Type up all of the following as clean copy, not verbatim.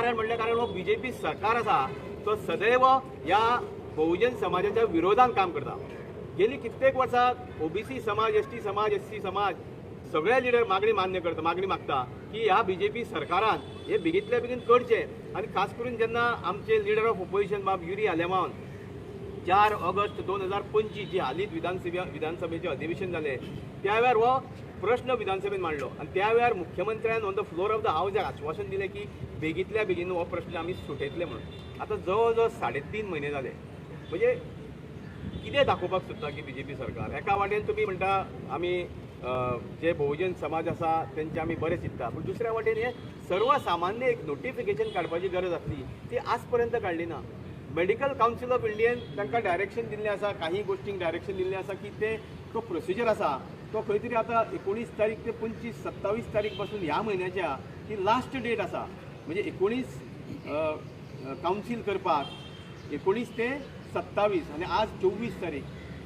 कारण हो बीजेपी सरकार आसा तो सदैव ह्या बहुजन समाजाच्या विरोधात काम करता. गेली कित्येक वर्सां ओबीसी समाज, एसटी समाज, एससी समाज सगळे लिडर मागणी मागता की ह्या बीजेपी सरकारान हे बेगीतल्या बेगीन करचे. आणि खास करून जेन्ना आमचे लिडर ऑफ ऑपोजिशन बाब युरी आलेमावन 4 ऑगस्ट 2025 जी हालींच विधानसभेचे अधिवेशन जाले त्या वेळार हो प्रश्न विधानसभेत मांडलो आणि त्या वेळार मुख्यमंत्र्यान on the floor of the house आश्वासन दिलें की बेगीतल्या बेगीन हो प्रश्न आमी सुटयतले म्हणून. आता जवळ जवळ 3.5 महिने जाले. म्हणजे कितें दाखोवपाक सोदता की बीजेपी सरकार एका वाटेन तुमी म्हणटा आमी जे बहुजन समाज आसा तेंचे आमी बरें चिंतता, पूण दुसऱ्या वाटेन हे सर्वसामान्य एक नोटिफिकेशन काडपाची गरज आसली ती आज पर्यंत काडली ना. मेडिकल कावन्सिल ऑफ इंडियन तांकां डायरेक्शन दिल्लें आसा, काही गोष्टींक डायरेक्शन दिल्लें आसा की ते तो प्रोसिजर आसा तो खंय तरी आतां 19 तारीख ते 25-27 तारीख पासून ह्या म्हयन्याच्या ती लास्ट डेट आसा. म्हणजे 19 कावन्सील करपाक 19 ते 27 आनी आज 24 तारीख.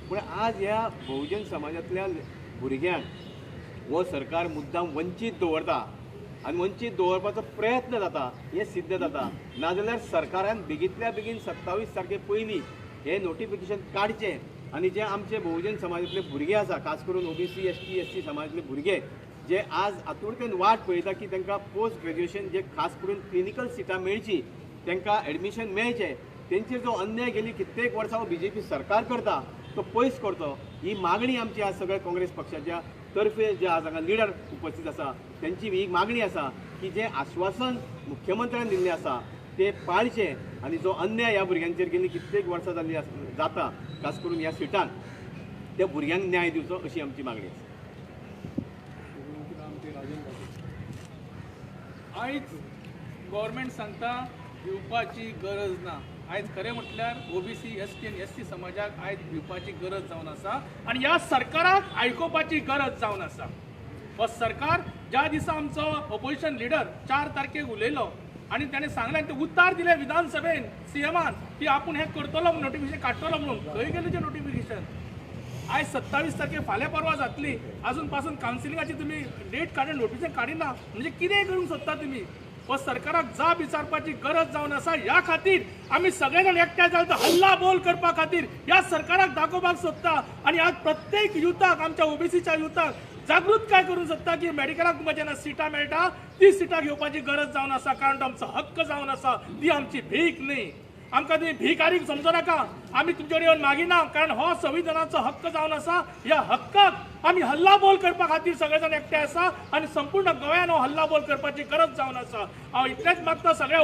पूण आज ह्या बहुजन समाजांतल्या भुरग्यांक हो सरकार मुद्दाम वंचीत दवरता आनी वंचीत दवरपाचो प्रयत्न जाता हे सिद्ध जाता. नाजाल्यार सरकारान बेगीतल्या बेगीन 27 तारखे पयलीं हे नोटिफिकेशन काडचें आनी जे आमचे बहुजन समाजांतले भुरगे आसा खास करून ओबीसी, एसटी, एससी समाजांतले भुरगे जे आज आतुरतेन वाट पळयता की तांकां पोस्ट ग्रॅज्युएशन जे खास करून क्लिनिकल सिटां मेळची तांकां एडमिशन मेळचें, तेंचेर जो अन्याय गेली कित्येक वर्सां बीजेपी सरकार करता तो पयस करचो ही मागणी आमची आज सगळ्या काँग्रेस पक्षाच्या तर्फे जे आज हांगा लिडर उपस्थित आसा त्यांची ही मागणी आसा की जे आश्वासन मुख्यमंत्र्यान दिल्लें आसा ते पाळचें आनी जो अन्याय ह्या भुरग्यांचेर गेली कित्येक वर्सां जाल्ली जाता खास करून ह्या सिटान त्या भुरग्यांक न्याय दिवचो अशी आमची मागणी आसा. आयज गव्हर्मेंट सांगता भिवपाची गरज ना. आयज खरें म्हटल्यार ओबीसी, एसटी आनी एससी समाजाक आयज भिवपाची गरज जावन आसा आनी ह्या सरकाराक आयकुपाची गरज जावन आसा. हो सरकार ज्या दिसा आमचो ऑपोजिशन लिडर 4 तारखेक उलयलो आनी ताणें सांगलें ते उतार दिलें विधानसभेन सीएमान की आपूण हें करतलो नोटिफिकेशन काडटलो म्हणून. खंय गेलें तें नोटिफिकेशन? आयज 27 तारखेक फाल्यां परवा जातली अजून पासून कावन्सिलिंगाची तुमी डेट काडून नोटिफिकेशन काडिना म्हणजे कितें करूंक सोदता तुमी? व सरकाराक जाप विचारपाची गरज जावन आसा. ह्या खातीर आमी सगळे जाण एकठांय जावन हल्ला बोल करपा खातीर ह्या सरकाराक दाखोवपाक सोदता आनी आज प्रत्येक युथाक आमच्या ओबीसीच्या युथाक जागृतकाय करूंक सोदता की मेडिकलाक तुमकां जेन्ना सिटां मेळटा ती सिटां घेवपाची गरज जावन आसा. कारण तो आमचो हक्क जावन आसा, ती आमची भीक न्ही. आमकां तुम्ही भिकारीक समजू नाका. आमी तुमचे कडेन येवन मागिना कारण हो संविधानाचो हक्क जावन आसा. ह्या हक्काक आमी हल्ला बोल करपा खातीर सगळे जाण एकठांय आसा आनी संपूर्ण गोंयान हो हल्ला बोल करपाची गरज जावन आसा. हांव इतलेंच मागता सगळ्या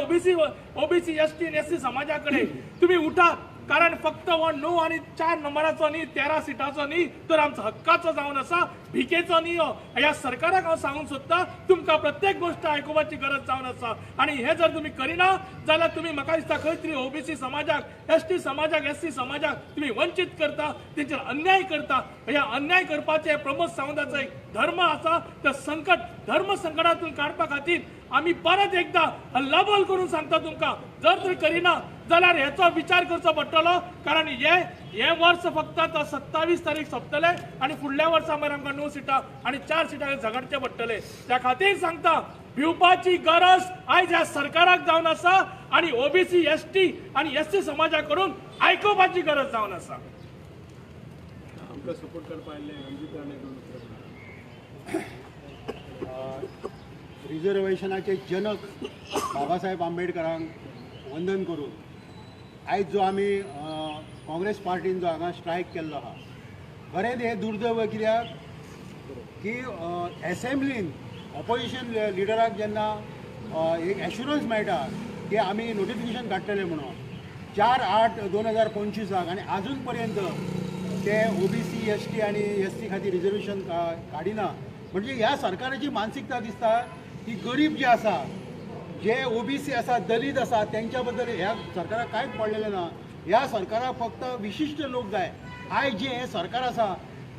ओबीसी एसटी आनी एससी समाजा कडेन तुमी उठात. कारण फक्त हो 9 आणि 4 नंबराचो न्ही, 13 सिटाचो न्ही तर आमचो हक्काचो जावन आसा, भिकेचो न्ही. ह्या सरकाराक हांव सांगूंक सोदता तुमकां प्रत्येक गोष्ट आयकुपाची गरज जावन आसा आनी हे जर तुमी करिना जाल्यार तुमी म्हाका दिसता खंय तरी ओबीसी समाजाक, एसटी समाजाक, एससी समाजाक तुमी वंचित करता, तेंचेर अन्याय करता. ह्या अन्याय करपाचे प्रमोद सावंताचो एक धर्म आसा. तर धर्म संकटातून काडपा खातीर आमी परत एकदा हल्लाबोल करून सांगता तुमकां जर तरी करिना जाल्यार हेचो विचार करचो पडटलो. कारण हे वर्स फक्त 27 तारीख सोंपतले आनी फुडल्या वर्सा मागीर आमकां 9 सिटां आनी 4 सिटां झगडचे पडटले. त्या खातीर सांगता भिवपाची गरज आयज ह्या सरकाराक जावन आसा आनी ओबीसी, एसटी आनी एससी समाजा कडून आयकुपाची गरज जावन आसा. आमकां सपोर्ट करपा आयिल्ले रणजीत राणे रिजर्वेशनाचे जनक बाबासाहेब आंबेडकरांक वंदन करून आयज जो आमी काँग्रेस पार्टीन जो हांगा स्ट्रायक केल्लो आहा खरेंच हे दुर्दैव कित्याक की एसेंब्लीन ऑपोजिशन लिडराक जेन्ना एक एश्युरन्स मेळटा की आमी नोटिफिकेशन काडटले म्हणून 4/8/2025 आनी आजून पर्यंत ते ओबीसी, एसटी आनी एससी खातीर रिजर्वेशन काडिना. म्हणजे ह्या सरकाराची मानसिकता दिसता की गरीब जे आसा, जे ओबीसी आसा, दलीत आसा त्यांच्या बद्दल ह्या सरकाराक कांयच पडलेलें ना. ह्या सरकाराक फक्त विशिश्ट लोक जाय. आयज जे हे सरकार आसा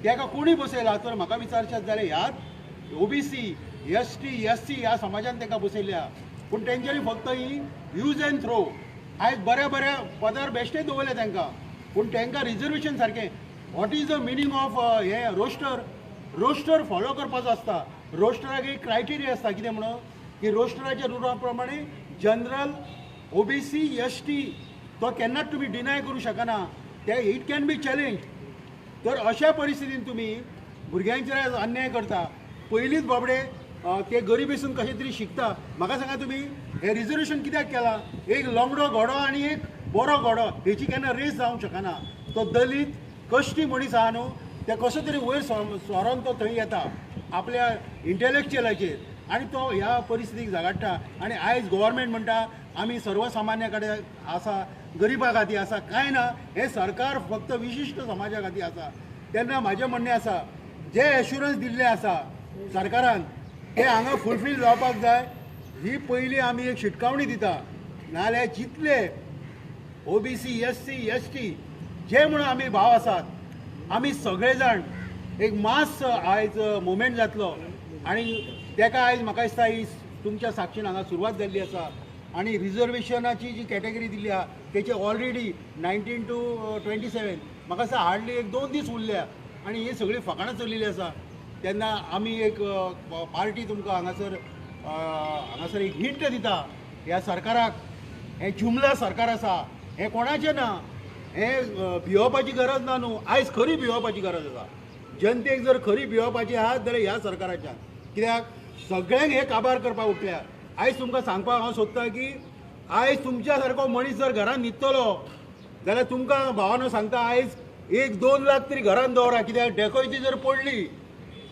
तेका कोणी बसयला तर म्हाका विचारशात जाल्यार ह्याच ओबीसी, एसटी, एससी ह्या समाजान तांकां बसयल्या. पूण तेंच्यांनी फक्त ही यूज एंड थ्रो. आयज बरे पदार बेश्टे दवरले तांकां पूण तांकां रिजर्वेशन सारकें. What is the meaning of हे रोस्टर फॉलो करपाचो आसता. रोस्टराक एक क्रायटेरिया आसता कितें म्हणून की रोस्टराच्या रुला प्रमाणे जनरल OBC ST तो केन्नाच तुम्ही डिनाय करू शकना ते इट कॅन बी चॅलेंज. तर अशा परिस्थितीन तुम्ही भुरग्यांचेर अन्याय करता. पयलींच बाबडे ते गरिबीसून कशें तरी शिकता. म्हाका सांगा तुम्ही हे रिजर्वेशन कित्याक केला? एक लंगडो घोडो आनी एक बरो घोडो हेची केन्ना रेस जावंक शकना. तो दलीत कश्टी मनीस आहा न्हू ते कसो तरी वयर सोरोन तो थंय येता आपल्या इंटेलेक्च्युअलाचेर आनी तो ह्या परिस्थितीक झगडटा. आनी आयज गव्हर्मेंट म्हणटा आमी सर्वसामान्या कडेन आसा, गरिबा खातीर आसा. कांय ना, हे सरकार फक्त विशिश्ट समाजा खातीर आसा. तेन्ना म्हाजें म्हणणें आसा जे एश्युरन्स दिल्ले आसा सरकारान ते हांगा फुलफील जावपाक जाय. ही पयली आमी एक शिटकावणी दिता. नाजाल्यार जितले OBC SC ST जे म्हणून आमी भाव आसात आमी सगळे जाण एक मास आयज मुवमेंट जातलो. आनी तेका आयज म्हाका दिसता ही तुमच्या साक्षीन हांगा सुरवात जाल्ली आसा. आनी रिजर्वेशनाची जी कॅटेगरी दिल्ली आहा तेचे ऑलरेडी 19 to 27 म्हाका दिसता हार्डली एक 2 दीस उरल्या आनी ही सगळी फकाणां चलिल्ली आसा. तेन्ना आमी एक पार्टी तुमकां हांगासर एक हिंट दिता ह्या सरकाराक. हें जुमला सरकार आसा, हें कोणाचें ना. हें भिवपाची गरज ना न्हू. आयज खरी भिवपाची गरज आसा. जनतेक जर खरी भिवपाची आहा जाल्यार ह्या सरकाराच्यान. कित्याक सगळ्यांक हे काबार करपाक उठल्या. आयज तुमकां सांगपाक हांव सोदतां की आयज तुमच्या सारको मनीस जर घरान न्हिदतलो जाल्यार तुमकां भावानो सांगता आयज 1-2 लाख तरी घरान दवरा. कित्याक डेकोयती जर पडली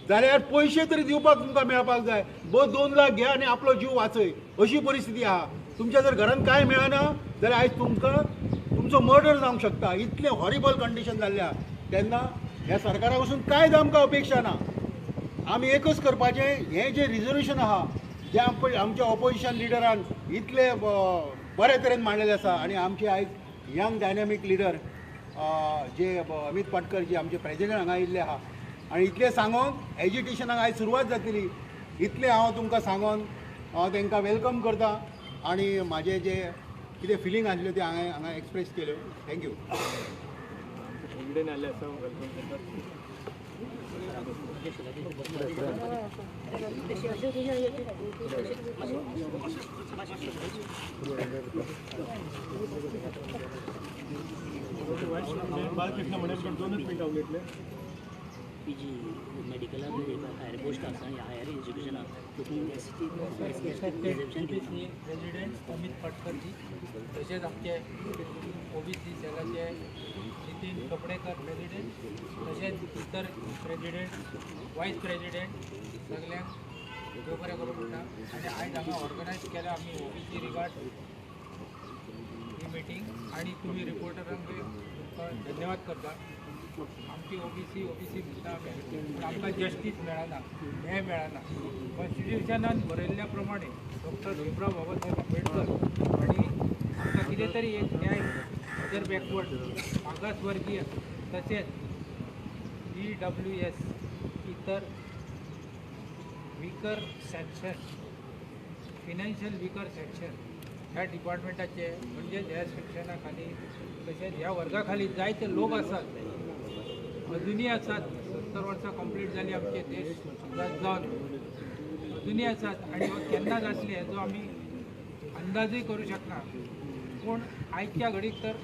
जाल्यार पयशे तरी दिवपाक तुमकां मेळपाक जाय. 2 लाख घे आनी आपलो जीव वाचय अशी परिस्थिती आहा. तुमच्या जर घरान कांय मेळना जाल्यार आयज तुमकां तुमचो मर्डर जावंक शकता. इतलें हॉरिबल कंडिशन जाल्ल्या. तेन्ना ह्या सरकारा पासून कांयच आमकां अपेक्षा ना. आमी एकच करपाचें हें जें रिजर्वेशन आहा जें आमच्या ऑपोजिशन लिडरान इतले बरे तरेन मांडलेलें आसा. आनी आमचे आयज यंग डायनॅमीक लिडर जे अमित पाटकर जे आमचे प्रेजिडेंट हांगा आयिल्ले आहा आनी इतलें सांगून एज्युटेशनाक आयज सुरवात जातली. इतलें हांव तुमकां सांगून हांव तांकां वेलकम करता. आनी म्हाजे जे कितें फिलींग आसल्यो ते हांगा एक्सप्रेस केल्यो. थँक्यू. बाळकृष्ण म्हणे पण 2च मिनटां उलयतले. PG मेडिकलाक हायर पोस्ट आसा हायर एज्युकेशनाक प्रेसिडेंट अमित पाटकरजी तशेंच आमचे OBC सेलाचे नितीन कपडेकर प्रेसिडेंट तशेंच इतर प्रेसिडेंट वायस प्रेसिडेंट सगळ्यांक देव बरें करूं म्हणटा. आनी आयज हांगा ऑर्गनायज केल्या आमी OBC रिगार्ड ही मिटींग आनी तुमी रिपोर्टरांक तुमकां धन्यवाद करता. आमची OBC म्हणटा पूण आमकां जस्टीस मेळना, न्याय मेळना. कॉन्स्टिट्युशनान बरयल्ल्या प्रमाणे डॉक्टर भीमराव बाबासाहेब आंबेडकर आनी आमकां कितें तरी एक न्याय अदर बॅकवर्ड मागासवर्गीय तशेंच EWS इतर weaker section financial weaker section ह्या डिपार्टमेंटाचे म्हणजे ह्या सेक्शना खाली तशेंच ह्या वर्गा खाली जायते लोक आसात अजुनूय आसात. 70 वर्सां कंप्लीट जाली आमचे देश सुदार जावन अजुनूय आसात आनी हो केन्ना जातले हेजो आमी अंदाजूय करूं शकना. पूण आयच्या घडीक तर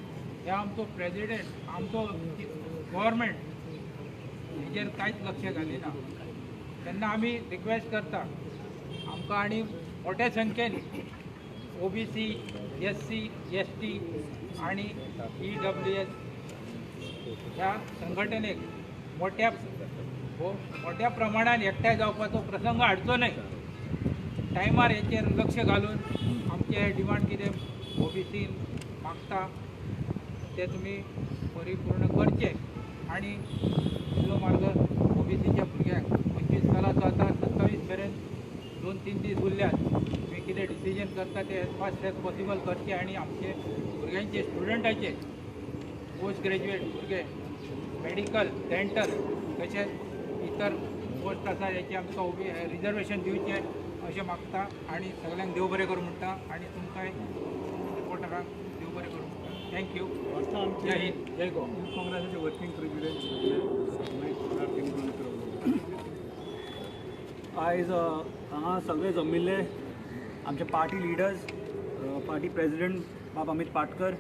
हे आमचो प्रेजिडेंट आमचो गव्हर्मेंट हेजेर कांयच लक्ष घालिना. तेन्ना आमी रिक्वेस्ट करता आमकां आनी मोठ्या संख्येन OBC SC ST आनी EWS ह्या संघटनेक मोठ्या प्रमाणात एकठांय जावपाचो प्रसंग हाडचो न्हय. टायमार हेचेर लक्ष घालून आमचे डिमांड कितें OBC मागता ते तुमी परिपूर्ण करचे. आनी इल्लो मार्ग OBCच्या भुरग्यांक 25 सालाचो आतां 27 मेरेन 2-3 दीस उरल्यात. तुमी कितें डिसिजन करता ते एज फास्ट एज पॉसिबल करचे आनी आमचे भुरग्यांचे स्टुडंटाचे पोस्ट ग्रॅज्युएट भुरगे मेडिकल डेंटल तशेंच इतर पोस्ट आसा हेचे आमकां रिजर्वेशन दिवचें अशें मागता. आनी सगळ्यांक देव बरें करूं म्हणटा आनी तुमकांय रिपोर्टरांक देव बरें करूं म्हणटा. थँक्यू. जय हिंद जय गोवा. काँग्रेसाचे वर्किंग प्रेसिडेंट आयज हांगा सगळे जमिल्ले आमचे पार्टी लिडर्स पार्टी प्रेसिडेंट बाब अमित पाटकर,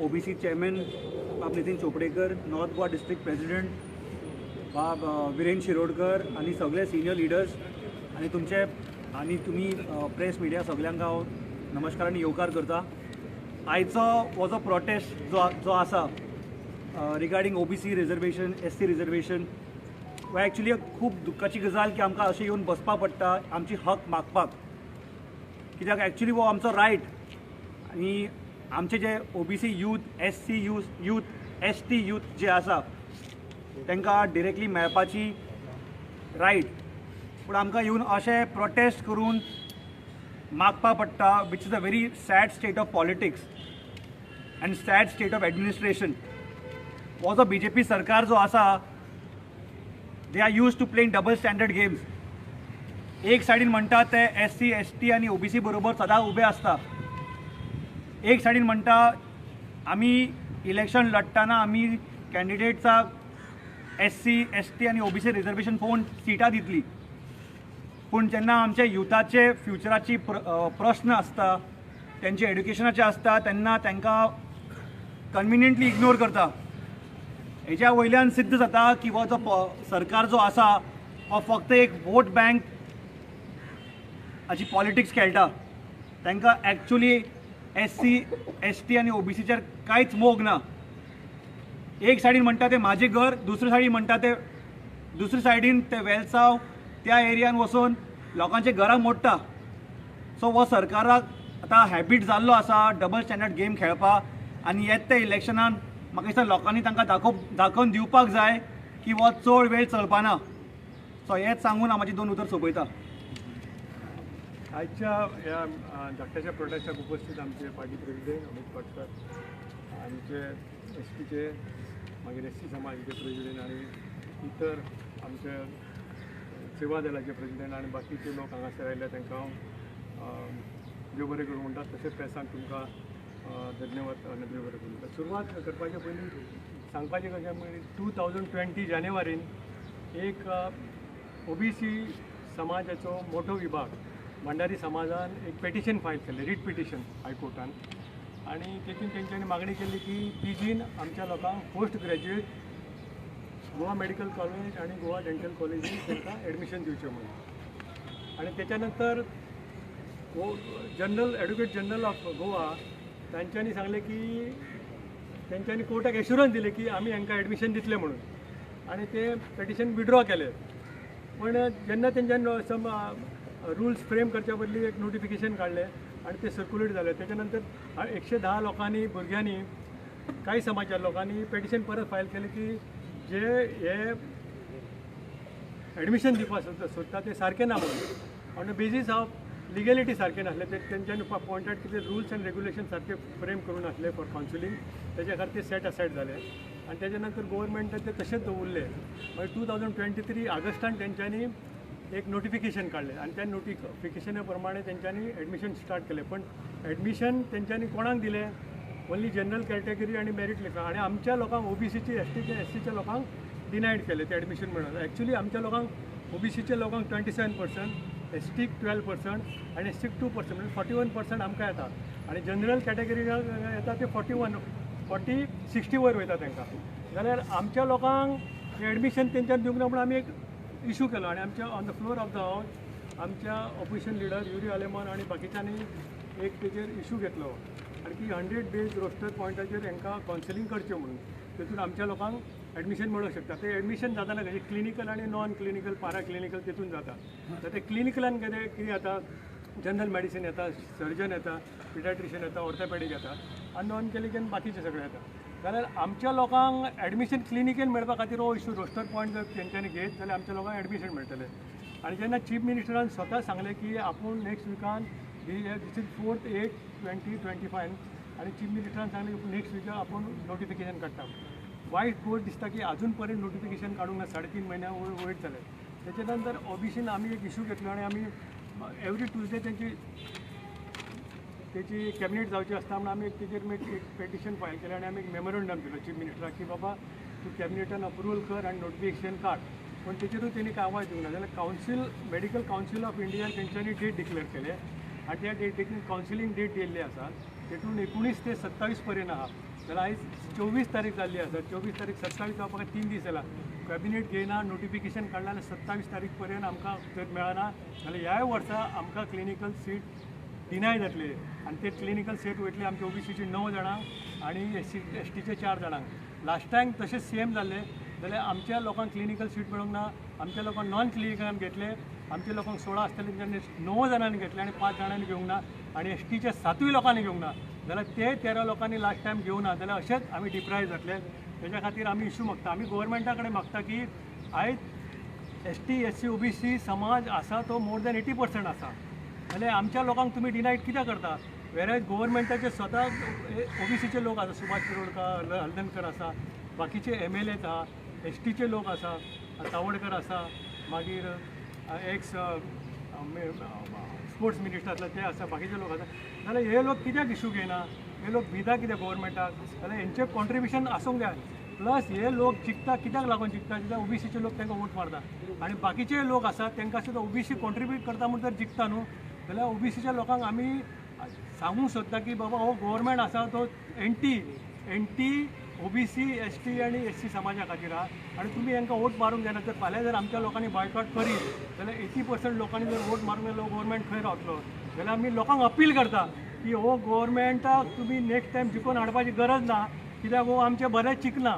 OBC चेअरमॅन बाब Nitin Chopdekar, north Goa district president बाब विरेन शिरोडकर आणि सगळे सिनियर लिडर्स आणि तुम्ही प्रेस मिडिया सगळ्यांक हांव नमस्कार आनी येवकार करता. आयचो हो जो प्रोटेस्ट जो आसा regarding OBC reservation, SC reservation, हो एक्चुली खूब दुख्खाची गजाल की आमकां अशें येवन बसपा पडटा आमची हक मागपाक, कित्याक एक्चुली हो आमचो रायट. आनी आमचे जे OBC youth, SC youth, ST youth जे आसा तांकां डिरेक्टली मेळपाची रायट, पूण आमकां येवन अशें प्रोटेस्ट करून मागपा पडटा, which is a very sad state of politics and sad state of administration. हो जो BJP सरकार जो आसा, they are use to playing double standard games. एक सायडीन म्हणटा ते SC, ST आनी OBC बरोबर सदां उबे आसता. एक सायडीन म्हणटा आमी इलेक्शन लडटाना आमी कॅन्डिडेट्साक SC, ST आनी OBC रिजर्वेशन पळोवन सिटां दितली, पूण जेन्ना आमच्या युथाचे फ्युचराची प्रश्न आसता, तेंचे एड्युकेशनाचे आसता, तेन्ना तांकां कन्विनियंटली इग्नोर करता. हेच्या वयल्यान सिद्ध जाता की हो जो सरकार जो आसा हो फक्त एक वोट बँक हाची पॉलिटिक्स खेळटा. तांकां एक्चुली SC, ST आनी OBCचेर कांयच मोग ना. एक सायडीन म्हणटा ते म्हाजें घर, दुसरे सायडीन म्हणटा ते दुसरे सायडीन ते वेलसांव त्या एरियान वचून लोकांचे घरां मोडटा. सो हो सरकाराक आतां हॅबीट जाल्लो आसा डबल स्टँडर्ड गेम खेळपा. आनी येत ते इलेक्शनान म्हाका दिसता लोकांनी तांकां दाखोवन दिवपाक जाय की हो चड वेळ चलपाना. सो हेंच सांगून हांव म्हाजी 2 उतर सोंपयता. आजच्या ह्या धाकट्याच्या प्रोटेस्टाक उपस्थित आमचे पार्टी प्रेसिडेंट अमित पाटकर, आमचे STचे मागीर SC समाजाचे प्रेसिडेंट आणि इतर आमचे सेवा दलाचे प्रेसिडेंट आणि बाकीचे लोक हांगासर आयले तांकां हांव देव बरें करूं म्हणटा. तशेंच प्रेसांक तुमकां धन्यवाद आनी देव बरें करूं म्हणटा. सुरवात करपाचे पयलीं सांगपाचें कशें म्हणजे 2020 जानेवारीन एक OBC समाजाचो मोठो विभाग भंडारी समाजान एक पेटिशन फायल केलें, रीट पिटिशन हायकोर्टान. आणि तेतून तेंच्यांनी मागणी केली की PGन आमच्या लोकांक post graduate Goa medical college आणि गोवा डेंटल कॉलेजीन तांकां एडमिशन दिवचें म्हणून. आणि त्याच्या नंतर ॲडव्होकेट जनरल ऑफ गोवा तांच्यांनी सांगलें की तेंच्यांनी कोर्टाक एश्युरन्स दिले की आमी हांकां एडमिशन दितले म्हणून. आणि ते पेटिशन विड्रॉ केलें. पण जेन्ना तेंच्यान सम रुल्स फ्रेम करच्या बदली एक नोटिफिकेशन काढलें आणि ते सर्क्युलेट जालें. त्याच्यानंतर 110 लोकांनी, भुरग्यांनी, काही समाजाच्या लोकांनी पेटिशन परत फायल केलें की जे हे एडमिशन दिवपाक सोदता ते सारकें ना म्हणून. On the basis of legality सारकें नासलें. ते तेंच्यांनी पॉयंटेड की ते रुल्स अँड रेग्युलेशन सारके फ्रेम करून नासले फॉर कावन्सिलींग. तेच्या खातीर ते सेट असायड जाले. आणि त्याच्या नंतर गव्हर्मेंटान ते तशेंच दवरले. मागीर 2023 ऑगस्टान तेंच्यांनी एक नोटिफिकेशन काढलें आणि त्या नोटिफिकेशना प्रमाणे तेंच्यांनी एडमिशन स्टार्ट केलें. पण एडमिशन तेंच्यांनी कोणाक दिलें? ओन्ली जनरल कॅटेगरी आणि मेरीट लिस्ट. आणि आमच्या लोकांक OBCचे, STचे, SCच्या लोकांक डिनायड केलें ते एडमिशन म्हणून. एक्चुली आमच्या लोकांक OBCच्या लोकांक 27%, STक 12% आणि SCक 2%, म्हणजे 41% आमकां येता. आणि जनरल कॅटेगरी येता ते 60 वयर वयता तांकां. जाल्यार आमच्या लोकांक एडमिशन तेंच्यान दिवंक ना म्हणून आमी एक इशू केलो. आणि आमच्या on the floor of the house आमच्या ऑपोजिशन लिडर युरी आलेमान आणि बाकीच्यांनी एक तेजेर इशू घेतलो आणि की 100 डेज रोस्टर पॉयंटाचेर हांकां कावन्सिलींग करचें म्हणून. तेतून आमच्या लोकांक एडमिशन मेळूंक शकता. ते एडमिशन जाताना कशें क्लिनिकल आणि नॉन क्लिनिकल, पारा क्लिनिकल तेतून जाता. तर ते क्लिनिकलान कितें जाता, जनरल मेडिसीन येता, सर्जन येता, पिडियाट्रिशियन येता, ऑर्थोपॅडीक येता आणि नॉन क्लिनिकल बाकीचे सगळे येता. जाल्यार आमच्या लोकांक एडमिशन क्लिनिकल मेळपा खातीर हो इशू रोस्टर पॉयंट जर तेंच्यांनी घेत जाल्यार आमच्या लोकांक एडमिशन मेळटलें. आणि जेन्ना चीफ मिनिस्टरान स्वता सांगलें की आपूण next विकान this is 4th 8th 2025 आणि चीफ मिनिस्टरान सांगलें की नेक्स्ट विकान आपूण नोटिफिकेशन काडटा. वायट गोश्ट दिसता की अजून पर्यंत नोटिफिकेशन काडूंक ना. 3.5 महिन्या वेट जाले. त्याच्या नंतर OBCन आमी एक इशू घेतलो आणि आमी एवरी ट्युजडे त्याची कॅबिनेट जावची आसता म्हणून आमी तेजेर एक पेटिशन फायल केलें आणि आमी एक मेमोरंडम दिलो चीफ मिनिस्टराक की बाबा तूं कॅबिनेटान अप्रुवल कर आणि नोटिफिकेशन काड. पण तेजेरूय तेणी कांय आवाज दिवंक ना. जाल्यार मेडिकल कावन्सील ऑफ इंडिया तेंच्यांनी डेट डिक्लेअर केले आनी त्या डेटीन कावन्सिलींग डेट दिल्ली आसा तेतून 19 ते 27 पर्यंत आहा जाल्यार आयज 24 तारीख जाल्ली आसा 24 तारीख 27 जावपाक 3 दीस जाला कॅबिनेट घेयना नोटिफिकेशन काडला आनी 27 तारीख पर्यंत आमकां जर मेळना जाल्यार ह्या वर्सा आमकां क्लिनिकल सीट डिनाय जातले आनी ते क्लिनिकल सीट वयतले आमच्या ओबीसीची 9 जाणांक आनी एसटीचे 4 जाणांक लास्ट टायम तशेंच सेम जाल्ले जाल्यार आमच्या लोकांक क्लिनिकल सीट मेळूंक ना आमच्या लोकांक नॉन क्लिनिकलान घेतले आमच्या लोकांक 16 आसतले तेंच्यांनी 9 जाणांनी घेतले आनी 5 जाणांनी घेवंक ना आनी एसटीच्या 7 लोकांनी घेवंक ना जाल्यार ते 13 लोकांनी लास्ट टायम घेवंक ना जाल्यार अशेंच आमी डिप्रायव जातले तेच्या खातीर आमी इशू मागता आमी गोवोरमेंटा कडेन मागता की आयज एसटी एससी ओबीसी समाज आसा तो मोर दॅन 80% आसा जाल्यार आमच्या लोकांक तुमी डिनायड कित्याक करता वेरेज गोवोरमेंटाचे स्वता ओबीसीचे लोक आसा सुभाष शिरोडकर हळदणकर आसा बाकीचे MLAs आहा एसटीचे लोक आसा तावडकर आसा मागीर एक्स स्पोर्ट्स मिनिस्टर ते आसा बाकीचे लोक आसा जाल्यार हे लोक कित्याक इशू घेयना हे लोक भिता कित्याक गोवोरमेंटाक जाल्यार हेंचें कॉन्ट्रिब्युशन आसूंक जाय प्लस हे लोक जिखता कित्याक लागून जिखता कित्याक ओबीसीचे लोक तांकां वोट मारता आनी बाकीचे लोक आसा तांकां सुद्दां ओबीसी कॉन्ट्रिब्यूट करता म्हणून जर जिखता न्हू जाल्यार ओबीसीच्या लोकांक आमी सांगूंक सोदता की बाबा हो गोवोरमेंट आसा तो एंटी ओबीसी एसटी आनी एससी समाजा खातीर आहा आनी तुमी हांकां वोट मारूंक जायना जर फाल्यां जर आमच्या लोकांनी बॉयकॉट करीत जाल्यार 80% लोकांनी जर वोट मारूंक गेलो गोवोरमेंट खंय रावतलो जाल्यार आमी लोकांक अपील करता की हो गोवोरमेंटाक तुमी नेक्स्ट टायम जिखून हाडपाची गरज ना कित्याक हो आमचे बरें चिंतना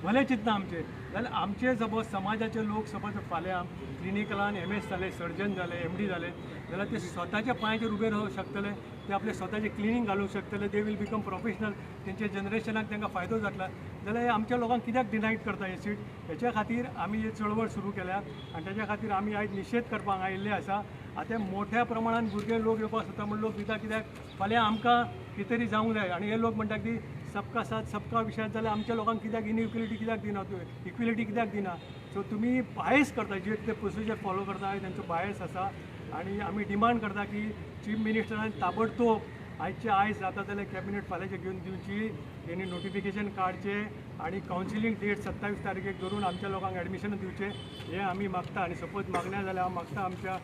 भले चिंतना आमचे जाल्यार आमचे सपोज समाजाचे लोक सपोज फाल्यां क्लिनिकलान MS जाले सर्जन जाले MD जाले जाल्यार ते स्वताच्या पांयाचेर उबे रावूंक शकतले ते आपले स्वताचे क्लिनीक घालूंक शकतले दे वील बिकम प्रोफेशनल तेंचे जनरेशनाक तांकां फायदो जातला जाल्यार हे आमच्या लोकांक कित्याक डिनायड करता हे सीट हेच्या खातीर आमी ही चळवळ सुरू केल्या आनी तेच्या खातीर आमी आयज निशेध करपाक आयिल्ले आसा आतां मोठ्या प्रमाणात भुरगे लोक येवपाक सोदता म्हण लोक भिता कित्याक फाल्यां आमकां कितें तरी जावंक जाय आनी हे लोक म्हणटा की सबका साथ सबका विशयात जाल्यार आमच्या लोकांक कित्याक इनइक्वेलिटी कित्याक दिना इक्वेलिटी कित्याक दिना सो तुमी बायस करता जे ते प्रोसिजर फॉलो करता तांचो बायस आसा आनी आमी डिमांड करता की चीफ मिनिस्टरान ताबडतोब आयज जाता जाल्यार कॅबिनेट फाल्यांचे घेवन दिवची तेणी नोटिफिकेशन काडचें आनी कावन्सिलींग डेट 27 तारखेक धरून आमच्या लोकांक एडमिशन दिवचें हें आमी मागता आनी सपोज मागना जाल्यार हांव मागता आमच्या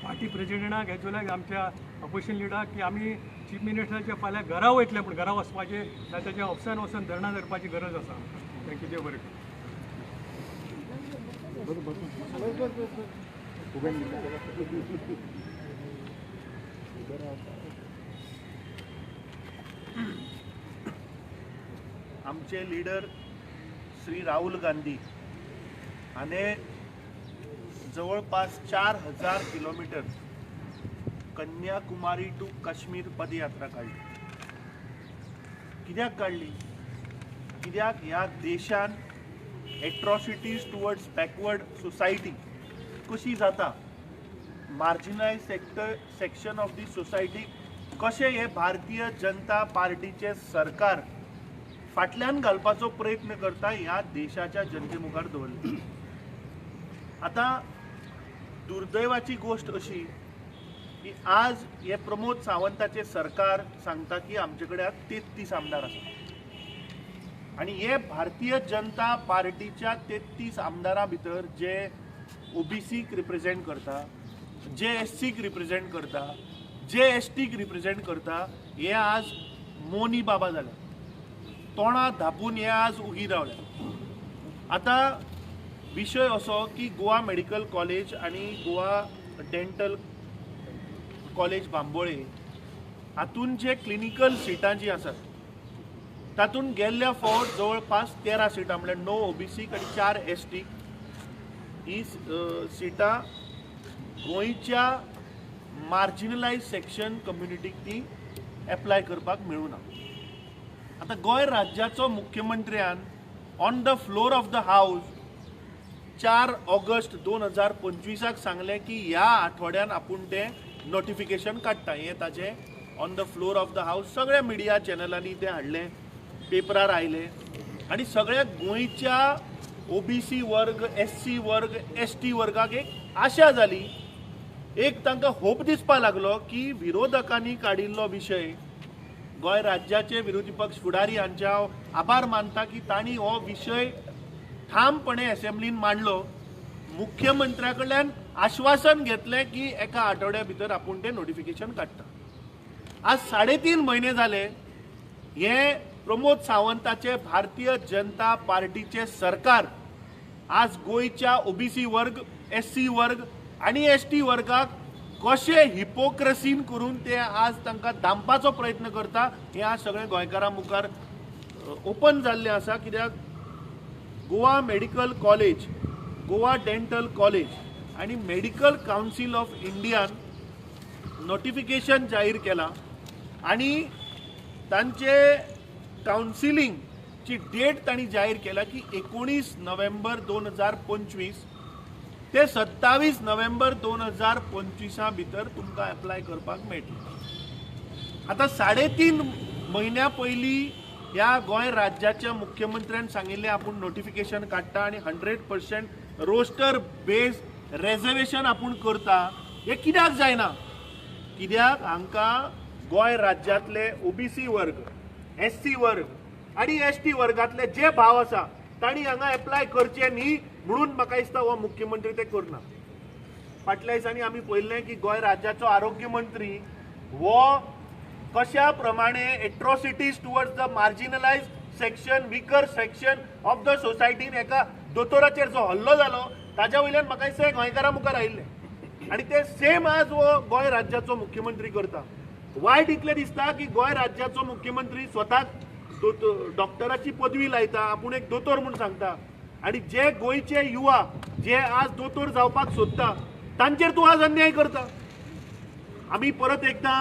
पार्टी प्रेजिडेंटाक हेचोल्याक आमच्या अपोजिशन लिडराक की आमी चीफ मिनिस्टराच्या फाल्यां घरा वयतले पूण घरा वचपाचें जाल्यार ताच्या ऑफिसान वचून धरणां धरपाची गरज आसा थँक्यू देव बरें आमचे लीडर श्री राहुल गांधी हाणे जवळपास 4000 किलोमीटर कन्याकुमारी टू काश्मीर पदयात्रा काढली कित्याक काढली कित्याक ह्या देशान एट्रॉसिटीज टुवर्ड्स बॅकवर्ड सोसायटी कशी जाता मार्जिनायज सेक्शन ऑफ दी सोसायटी कशें हे भारतीय जनता पार्टीचे सरकार फाटल्यान घालपाचो प्रयत्न करता ह्या देशाच्या जनते मुखार दवरले आता दुर्दैवाची गोष्ट अशी की आज हे प्रमोद सावंताचे सरकार सांगता की आमचे कडेन 33 आमदार आसा आणि हे भारतीय जनता पार्टीच्या 33 आमदारां भितर जे ओबीसीक रिप्रेझेंट करता जे एससीक रिप्रेझेंट करता जे एसटीक रिप्रेझेंट करता हे आज मोनी बाबा जाले तोंडां धापून हे आज उगी रावले आता विषय असो की गोवा मेडिकल कॉलेज आणि गोवा डेंटल कॉलेज बांबोळे हातून जे क्लिनिकल सिटां जी आसात तातून गेल्ल्या फावट जवळपास 13 सिटां म्हळ्यार 9 ओबीसीक आनी 4 एसटीक ही सिटां गोंयच्या मार्जिनलायज सेक्शन कम्युनिटीक ती एप्लाय करपाक मेळूना आता गोंय राज्याचो मुख्यमंत्र्यान on the floor of the house 4 August 2025 सांगले की ह्या आठवड्यान आपूण ते नोटिफिकेशन काडटा हे ताजे on the floor of the house सगळ्या मिडिया चॅनलांनी ते हाडले पेपरार आयले आणि सगळ्या गोंयच्या ओबीसी वर्ग एससी वर्ग एसटी वर्गाक एक आशा जाली एक तांकां होप दिसपा लागलो की विरोधकांनी काडिल्लो विशय गोंय राज्याचे विरोधी पक्ष फुडारी हांचे हांव आभार मानता की तांणी हो विशय ठामपणे असेंब्लीन मांडलो मुख्यमंत्र्या कडल्यान आश्वासन घेतलें की एका आठवड्या भितर आपूण तें नोटिफिकेशन काडटा. आज 3.5 म्हयने जाले हे प्रमोद सावंताचे भारतीय जनता पार्टीचे सरकार आज गोयच्या ओबीसी वर्ग, एससी वर्ग आणि एसटी वर्गाक कशे हिपोक्रेसीन करून ते आज तांकां दामपाचो प्रयत्न करता हे आज सगळे गोंयकारां मुखार ओपन जाल्लें आसा. कित्याक Goa medical college, Goa dental college आणि मेडिकल कावन्सील ऑफ इंडियान नोटिफिकेशन जाहीर केला आणि तांचे कावन्सिलिंगची डेट तांणी जाहीर केला की 19 नोव्हेंबर 2025 ते 27 नोव्हेंबर 2025 भितर तुमकां एप्लाय करपाक मेळटलें. आतां 3.5 म्हयन्या पयलीं ह्या गोंय राज्याच्या मुख्यमंत्र्यान सांगिल्लें आपूण नोटिफिकेशन काडटा आणि 100% रोस्टर बेस रिजर्वेशन आपूण करता. हे कित्याक जायना? कित्याक हांकां गोंय राज्यांतले ओबीसी वर्ग, एससी वर्ग आणि एसटी वर्गातले जे भाव आसा तांणी हांगा एप्लाय करचे न्ही म्हणून म्हाका दिसता हो मुख्यमंत्री ते करना. फाटल्या दिसांनी आमी पळयल्लें की गोंय राज्याचो आरोग्य मंत्री हो कशा प्रमाणे atrocities towards the marginalise section, weaker section of the सोसायटीन एका दोतोराचेर जो हल्लो जालो ताच्या वयल्यान म्हाका दिसता गोंयकारां मुखार आयिल्ले आणि ते सेम आज हो गोंय राज्याचो मुख्यमंत्री करता. वायट इतलें दिसता की गोंय राज्याचो मुख्यमंत्री स्वताक डॉक्टराची पदवी लायता, आपूण एक दोतोर म्हणून सांगता आणि जे गोंयचे युवा जे आज दोतोर जावपाक सोदता तांचेर तूं आज अन्याय करता. आमी परत एकदा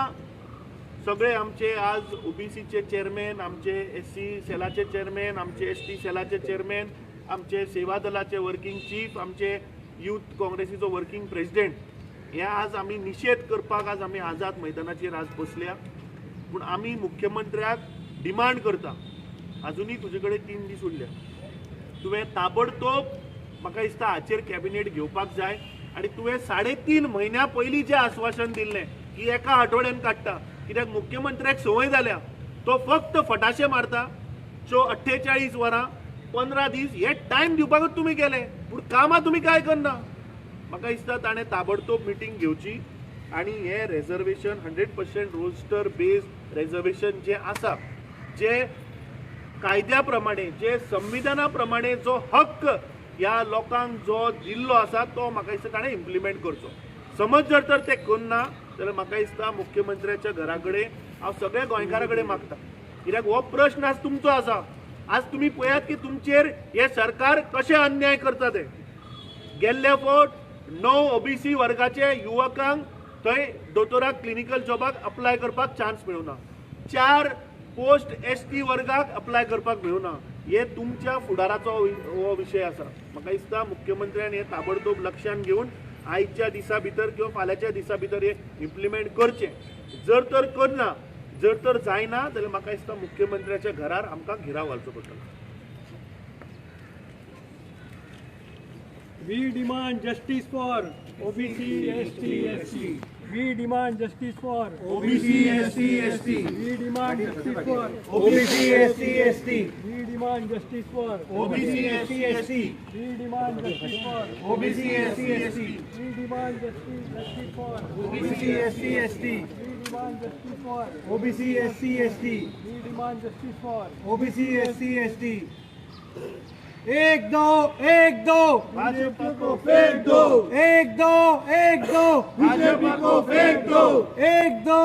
सगळे आमचे आज ओबीसीचे चेअरमॅन, आमचे एससी सेलाचे चेअरमॅन, आमचे एसटी सेलाचे चेअरमॅन, आमचे सेवा दलाचे वर्किंग चीफ, आमचे यूथ काँग्रेसीचो वर्किंग प्रेसिडेंट हे आज आमी निषेध करपाक आज आमी आझाद मैदानाचेर आज बसल्या. पूण आमी मुख्यमंत्र्याक डिमांड करता, अजुनूय तुजे कडेन 3 दीस उरल्या, तुवें ताबडतोब म्हाका दिसता हाचेर कॅबिनेट घेवपाक जाय आणि तुवें 3.5 म्हयन्या पयलीं जें आश्वासन दिल्लें की एका आठवड्यान काडटा. कित्याक मुख्यमंत्र्याक संवय जाल्या तो फक्त फटाशे मारता. 48 वरां 15 दीस हे टायम दिवपाकूच तुमी गेले पूण कामां तुमी काय करना. म्हाका दिसता ताणें ताबडतोब मिटींग घेवची आणि हे रिजर्वेशन 100% रोस्टर बेस्ड रिजर्वेशन जे आसा, जे कायद्या प्रमाणे, जे संविधाना प्रमाणे जो हक्क ह्या लोकांक जो दिल्लो आसा तो म्हाका दिसता ताणें इम्प्लिमेंट करचो. समज जर तर ते करना जाल्यार म्हाका दिसता मुख्यमंत्र्याच्या घरा कडेन हांव सगळ्या गोंयकारां कडेन मागता. कित्याक हो प्रश्न आज तुमचो आसा. आज तुमी पळयात की तुमचेर हे सरकार कशे अन्याय करता ते. गेल्ले फावट 9 ओबीसी वर्गाचे युवकांक थंय दोतोराक क्लिनिकल जॉबाक अप्लाय करपाक चान्स मेळुना. 4 पोस्ट एसटी वर्गाक अप्लाय करपाक मेळुना. हे तुमच्या फुडाराचो हो विशय आसा. म्हाका दिसता मुख्यमंत्र्यान हे ताबडतोब लक्षांत घेवन आयच्या दिसा भितर किंवा फाल्यांच्या दिसा भितर हे इम्प्लिमेंट करचें. जर तर करना, जर तर जायना जाल्यार म्हाका दिसता मुख्यमंत्र्याच्या घरार आमकां घेराव घालचो पडटलो. We demand justice for OBC, ST, SC. We demand justice for OBC, SC, ST. We demand justice for OBC, SC, ST. We demand justice for OBC, SC, ST. We demand justice for OBC, SC, ST. We demand justice for OBC, SC, ST. We demand justice for OBC, SC, ST. We demand justice for OBC, SC, ST. एक दो भाजपा को फेंक दो, एक दो भाजपा को फेंक दो. एक दो